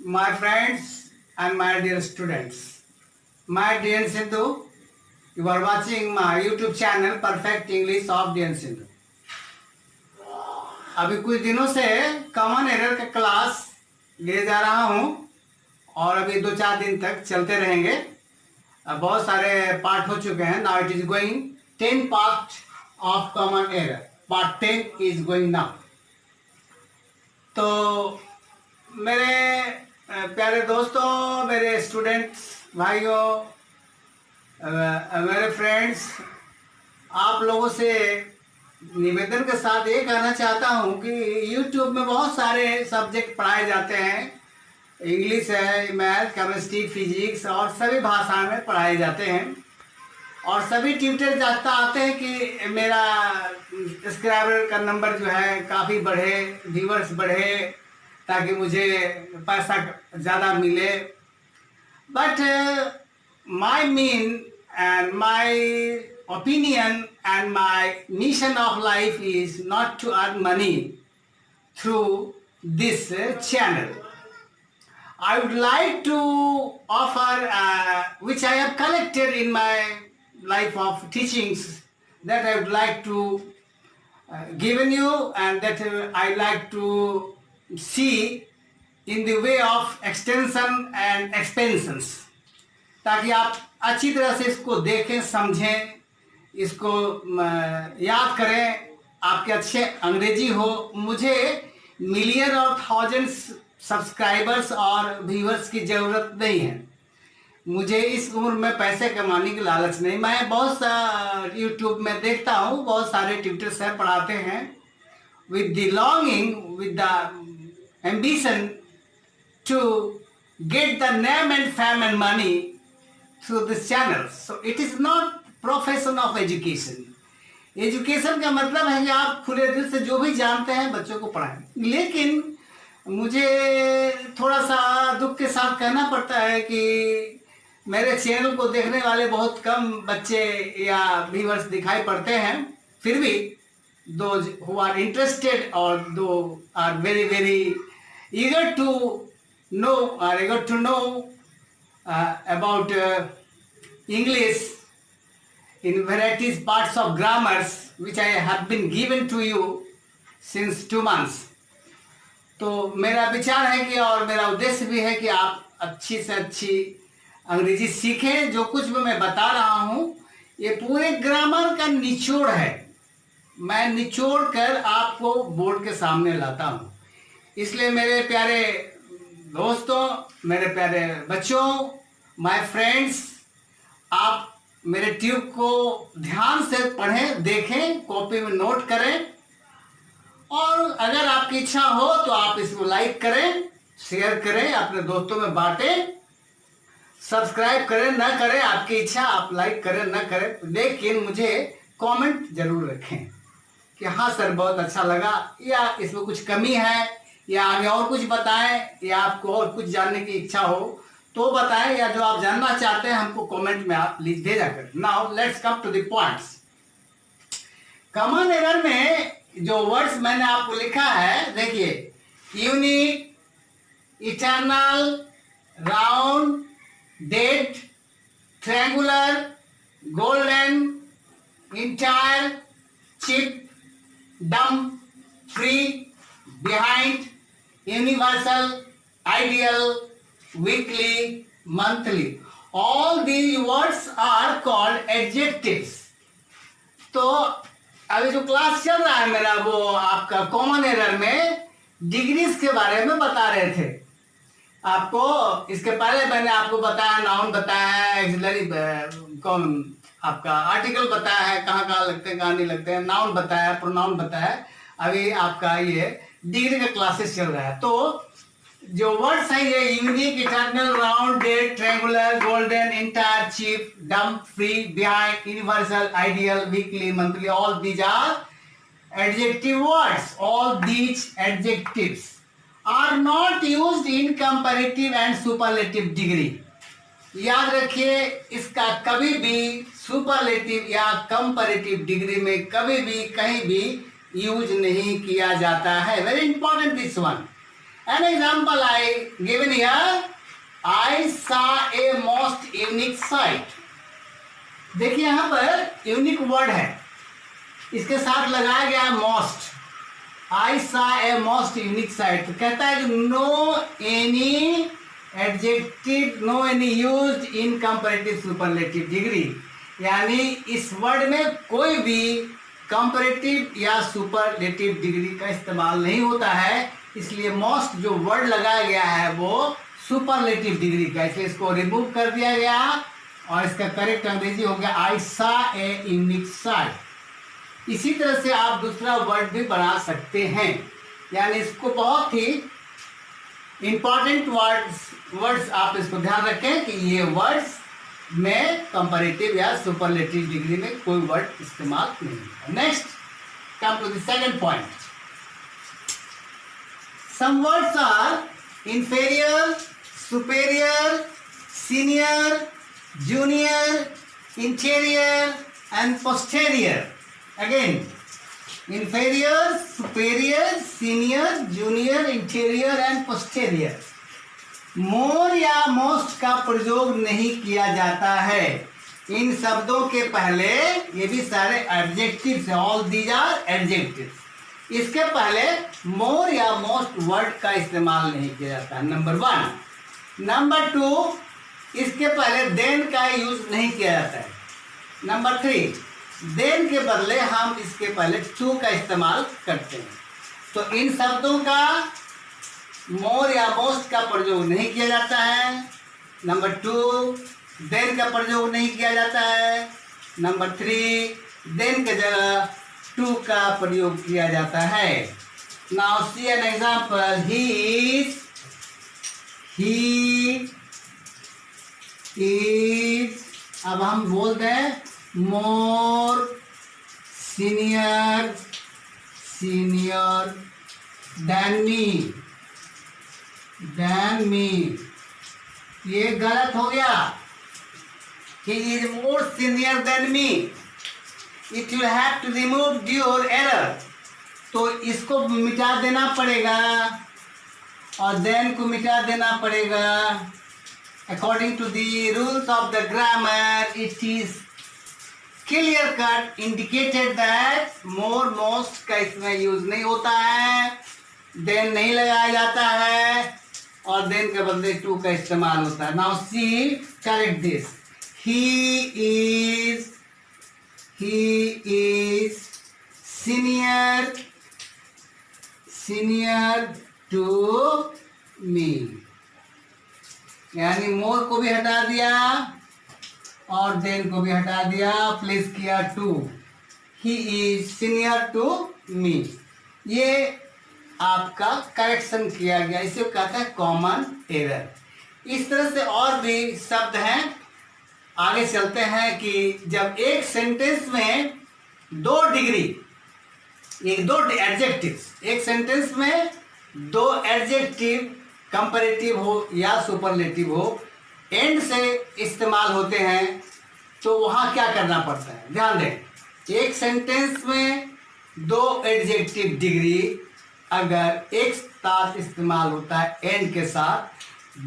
my friends and my dear students. My dear Sindhu, you are watching my YouTube channel Perfect English of Dear Sindhu. अभी कुछ दिनों से common error का class ले जा रहा हूँ और अभी 2-4 दिन तक चलते रहेंगे। अब बहुत सारे पार्ट हो चुके हैं। Now it is going 10 part of common error. Part 10 is going now. तो मेरे प्यारे दोस्तों, मेरे स्टूडेंट्स भाइयों, मेरे फ्रेंड्स, आप लोगों से निवेदन के साथ ये कहना चाहता हूँ कि YouTube में बहुत सारे सब्जेक्ट पढ़ाए जाते हैं। इंग्लिश है, मैथ, केमिस्ट्री, फिजिक्स और सभी भाषाओं में पढ़ाए जाते हैं। और सभी ट्यूटर चाहता आते हैं कि मेरा सब्सक्राइबर का नंबर जो है काफ़ी बढ़े, व्यूअर्स बढ़े, ताकि मुझे पैसा ज़्यादा मिले। But my mean and my opinion and my mission of life is not to earn money through this channel. I would like to offer which I have collected in my life of teachings, that I would like to given you, and that I like to see in the way of extension and expansions, ताकि आप अच्छी तरह से इसको देखें, समझें, इसको याद करें, आपके अच्छे अंग्रेजी हो। मुझे मिलियन और थाउजेंड्स सब्सक्राइबर्स और व्यूअर्स की ज़रूरत नहीं है। मुझे इस उम्र में पैसे कमाने की लालच नहीं। मैं बहुत सा यूट्यूब में देखता हूँ, बहुत सारे ट्यूटर्स हैं, पढ़ाते हैं with the longing, with the ambition to get the name and fame and money through this channel. So it is not profession of education. Education का मतलब है कि आप खुले दिल से जो भी जानते हैं बच्चों को पढ़ाएं। लेकिन मुझे थोड़ा सा दुख के साथ कहना पड़ता है कि मेरे चैनल को देखने वाले बहुत कम बच्चे या व्यूअर्स दिखाई पड़ते हैं। फिर भी those who are interested or those are very very eager to know about English in varieties parts of grammars which I have been given to you since 2 months. तो मेरा विचार है कि और मेरा उद्देश्य भी है कि आप अच्छी से अच्छी अंग्रेजी सीखें। जो कुछ भी मैं बता रहा हूँ ये पूरे ग्रामर का निचोड़ है। मैं निचोड़ कर आपको बोर्ड के सामने लाता हूँ। इसलिए मेरे प्यारे दोस्तों, मेरे प्यारे बच्चों, माय फ्रेंड्स, आप मेरे ट्यूब को ध्यान से पढ़ें, देखें, कॉपी में नोट करें और अगर आपकी इच्छा हो तो आप इसको लाइक करें, शेयर करें, अपने दोस्तों में बांटें। सब्सक्राइब करें न करें आपकी इच्छा, आप लाइक करें न करें, लेकिन मुझे कमेंट जरूर रखें कि हाँ सर बहुत अच्छा लगा, या इसमें कुछ कमी है, या आगे और कुछ बताएं, या आपको और कुछ जानने की इच्छा हो तो बताएं, या जो आप जानना चाहते हैं हमको कमेंट में आप लिख भेजा करें। Now let's come to the points. Common error में जो वर्ड्स मैंने आपको लिखा है, देखिए, unique, eternal, round, dead, triangular, golden, entire, chief, dumb, free, behind, universal, ideal, weekly, monthly. All these words are called adjectives. तो अभी जो क्लास चल रहा है मेरा, वो आपका कॉमन एरर में डिग्रीज के बारे में बता रहे थे आपको। इसके पहले मैंने आपको बताया, नाउन बताया है, एक्सिलरी कौन आपका आर्टिकल बताया है, कहाँ कहाँ लगते हैं कहाँ नहीं लगते हैं, नाउन बताया, प्रोनाउन बताया। अभी आपका ये डिग्री का क्लासेस चल रहा है। तो जो वर्ड्स हैं ये unique, eternal, round, dead, triangular, golden, entire, cheap, dumb, free, behind, universal, ideal, weekly, monthly, all these are adjective words. All these adjectives are not used in comparative and superlative degree. याद रखिए, इसका कभी भी superlative या comparative degree में कभी भी कहीं भी यूज नहीं किया जाता है। Very important this one. An example I given here, I saw a most unique sight. देखिए यहाँ पर यूनिक वर्ड है, इसके साथ लगाया गया है most. I saw a most unique sight. तो कहता है कि no any adjective, no any used in comparative superlative degree. यानी इस वर्ड में कोई भी कंपैरेटिव या सुपरलेटिव डिग्री का इस्तेमाल नहीं होता है, इसलिए मोस्ट जो वर्ड लगाया गया है वो सुपरलेटिव डिग्री का, इसलिए इसको रिमूव कर दिया गया और इसका करेक्ट अंग्रेजी हो गया आई सा ए यूनिक साइट. इसी तरह से आप दूसरा वर्ड भी बना सकते हैं, यानी इसको बहुत ही इंपॉर्टेंट वर्ड्स आप इसको ध्यान रखें कि ये वर्ड्स में कंपैरेटिव या सुपरलेटिव डिग्री में कोई वर्ड इस्तेमाल नहीं है. Next come to the second point. Some words are inferior, superior, senior, junior, interior and posterior. Again inferior, superior, senior, junior, interior and posterior. More या मोस्ट का प्रयोग नहीं किया जाता है. इन शब्दों के पहले, ये भी सारे एडजेक्टिव्स हैं, ऑल दीज आर एडजेक्टिव्स. इसके पहले मोर या मोस्ट वर्ड का इस्तेमाल नहीं किया जाता है, नंबर 1. नंबर 2, इसके पहले देन का यूज नहीं किया जाता है. नंबर 3, देन के बदले हम इसके पहले टू का इस्तेमाल करते हैं. तो इन शब्दों का मोर या मोस्ट का प्रयोग नहीं किया जाता है. नंबर 2, देन का प्रयोग नहीं किया जाता है. नंबर 3, देन के जगह टू का प्रयोग किया जाता है. Now see an example. He is, अब हम बोलते हैं मोर सीनियर देन मी. ये गलत हो गया. He is more senior than me. It will have to remove your error. तो इसको मिटा देना पड़ेगा और देन को मिटा देना पड़ेगा. According to the rules of the grammar, it is clear cut indicated that more most का इसमें यूज नहीं होता है, देन नहीं लगाया जाता है और देन के बदले टू का इस्तेमाल होता है. Now see, correct this. He is senior to me. यानी मोर को भी हटा दिया और देन को भी हटा दिया, प्लेस किया to. He is senior to me. ये आपका करेक्शन किया गया, इसे कहते हैं कॉमन एरर. इस तरह से और भी शब्द हैं. आगे चलते हैं कि जब एक सेंटेंस में दो डिग्री, दो एडजेक्टिव्स, एक सेंटेंस में दो एडजेक्टिव कंपैरेटिव हो या सुपरलेटिव हो, एंड से इस्तेमाल होते हैं, तो वहाँ क्या करना पड़ता है. ध्यान दें, एक सेंटेंस में दो एडजेक्टिव डिग्री अगर एक साथ इस्तेमाल होता है एंड के साथ,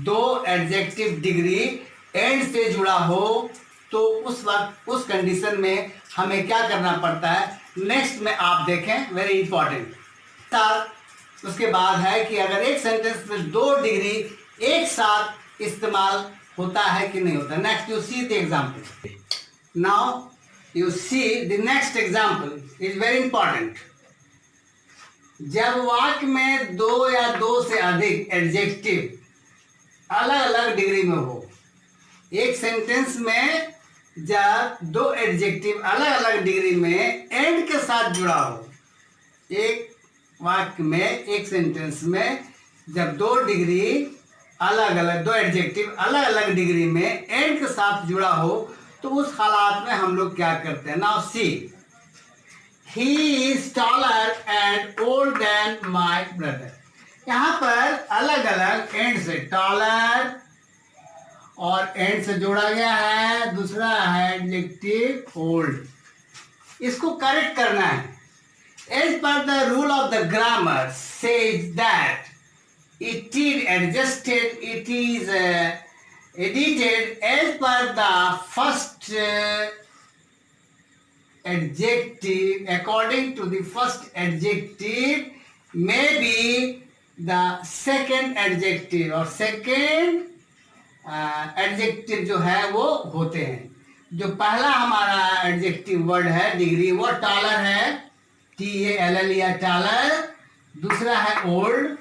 दो एडजेक्टिव डिग्री एंड से जुड़ा हो, तो उस वक्त उस कंडीशन में हमें क्या करना पड़ता है. नेक्स्ट में आप देखें, वेरी इंपॉर्टेंट. उसके बाद है कि अगर एक सेंटेंस में दो डिग्री एक साथ इस्तेमाल होता है कि नहीं होता. Next you see the example. Now you see the next example is very important. जब वाक्य में दो या दो से अधिक एडजेक्टिव अलग अलग डिग्री में हो, एक सेंटेंस में जब दो एडजेक्टिव अलग अलग डिग्री में एंड के साथ जुड़ा हो, एक वाक्य में, एक सेंटेंस में जब दो डिग्री अलग अलग, दो एडजेक्टिव अलग अलग डिग्री में एंड के साथ जुड़ा हो, तो उस हालात में हम लोग क्या करते हैं. Now see, he is taller and old than my brother. यहाँ पर अलग अलग एंड से, टॉलर और एंड से जोड़ा गया है. दूसरा है एडजेक्टिव ओल्ड. इसको करेक्ट करना है. As per the rule of the grammar says that it is adjusted, it is edited as per the first adjective. According to the first adjective may be the second adjective, और second adjective जो है वो होते हैं. जो पहला हमारा adjective word है डिग्री, वो टॉलर है, TALL या टॉलर. दूसरा है ओल्ड.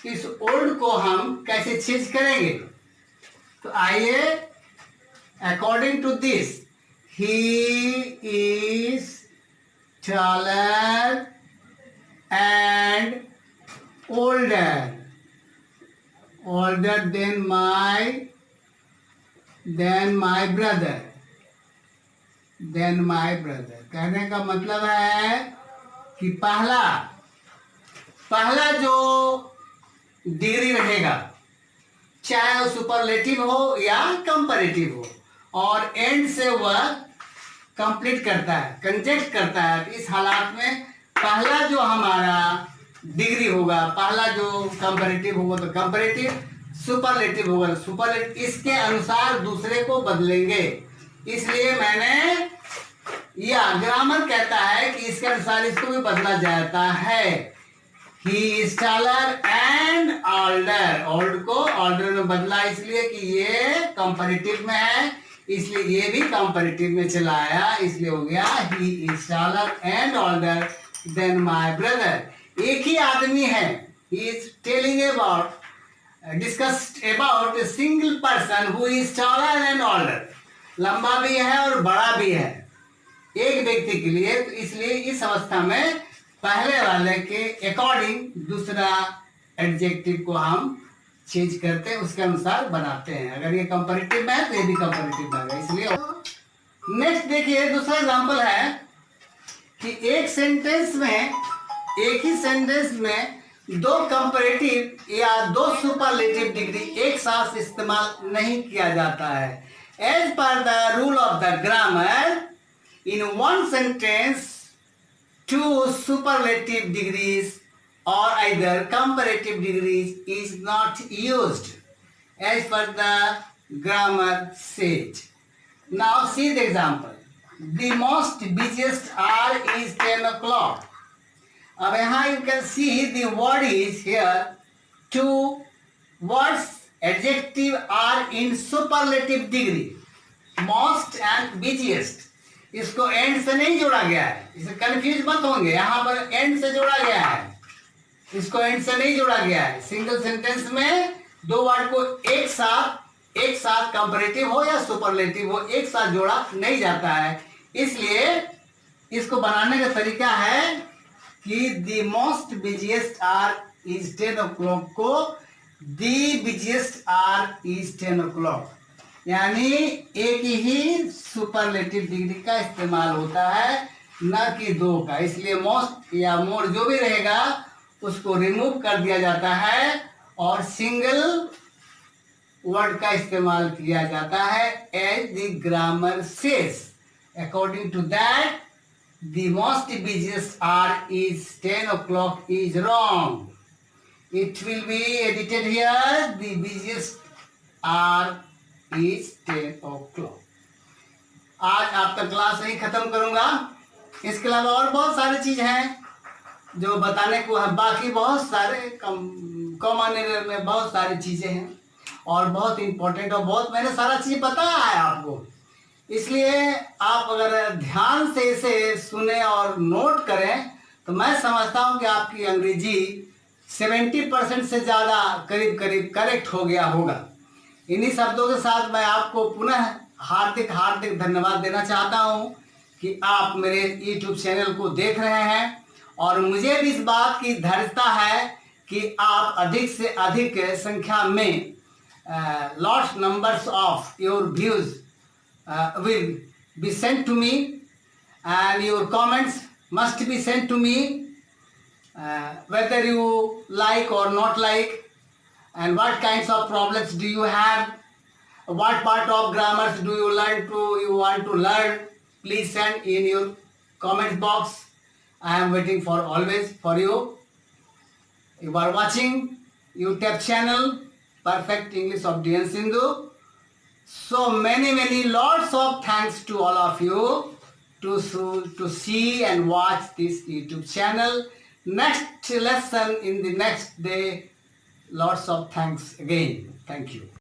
इस ओल्ड को हम कैसे चेंज करेंगे? तो आइए, according to this, he is taller and older than my brother. कहने का मतलब है कि पहला जो डिग्री रहेगा, चाहे वो सुपरलेटिव हो या कंपैरेटिव हो, और एंड से वह कंप्लीट करता है, कंजेक्ट करता है. तो इस हालात में पहला जो हमारा डिग्री होगा, पहला जो कंपैरेटिव होगा तो कंपैरेटिव, सुपरलेटिव होगा सुपरलेटिव, इसके अनुसार दूसरे को बदलेंगे. इसलिए मैंने, या ग्रामर कहता है कि इसके अनुसार इसको भी बदला जाता है. He is taller and older, old को ऑल्डर में बदला इसलिए कि ये कंपैरेटिव में है, इसलिए ये भी कंपैरेटिव में चला आया, इसलिए हो गया he is taller and older than my brother. एक ही आदमी है. He is telling about, discussed about a single person who is taller and older. लंबा भी है और बड़ा भी है एक व्यक्ति के लिए. तो इसलिए इस अवस्था में पहले वाले के अकॉर्डिंग दूसरा एडजेक्टिव को हम चेंज करते हैं, उसके अनुसार बनाते हैं. अगर ये कंपैरेटिव में है तो ये भी कंपैरेटिव में है. इसलिए नेक्स्ट देखिए, दूसरा एग्जांपल है कि एक ही सेंटेंस में दो कंपैरेटिव या दो सुपरलेटिव डिग्री एक साथ इस्तेमाल नहीं किया जाता है. As per the rule of the grammar, in one sentence two superlative degrees or either comparative degrees is not used as per the grammar says. Now see the example. The most busiest hour is 10 o'clock. अब यहाँ you can see the word is here, two words adjective are in superlative degree, most and busiest. इसको and से नहीं जोड़ा गया है, इसे confuse मत होंगे, यहाँ पर एंड से जोड़ा गया है, इसको एंड से नहीं जोड़ा गया है. सिंगल सेंटेंस में दो वर्ड को एक साथ कंपैरेटिव हो या सुपरलेटिव हो एक साथ जोड़ा नहीं जाता है. इसलिए इसको बनाने का तरीका है कि the most busiest hour is 10 o'clock को the busiest hour is 10 o'clock, यानी एक ही सुपरलेटिव डिग्री का इस्तेमाल होता है, न कि दो का. इसलिए मोस्ट या मोर जो भी रहेगा उसको रिमूव कर दिया जाता है और सिंगल वर्ड का इस्तेमाल किया जाता है. As the grammar says, according to that the most busiest hour is 10 o'clock is wrong. It will be edited here, the busiest hour is 10 o'clock. आज आपका क्लास नहीं खत्म करूंगा, इसके अलावा और बहुत सारी चीज हैं जो बताने को है. बाकी बहुत सारे कॉमन एरर में बहुत सारी चीजें हैं और बहुत इंपॉर्टेंट, और बहुत मैंने सारा चीज बताया है आपको. इसलिए आप अगर ध्यान से इसे सुने और नोट करें तो मैं समझता हूं कि आपकी अंग्रेजी 70% से ज्यादा करीब करेक्ट हो गया होगा. इन्हीं शब्दों के साथ मैं आपको पुनः हार्दिक धन्यवाद देना चाहता हूं कि आप मेरे YouTube चैनल को देख रहे हैं, और मुझे भी इस बात की धैर्यता है कि आप अधिक से अधिक संख्या में lots numbers of your views will be sent to me and your comments must be sent to me, whether you like or not like, and what kinds of problems do you have, what part of grammars do you want to learn. Please send in your comment box. I am waiting for always for you. You are watching YouTube channel, Perfect English of DN Sindhu. So many lots of thanks to all of you to see and watch this YouTube channel. Next lesson in the next day. Lots of thanks again. Thank you.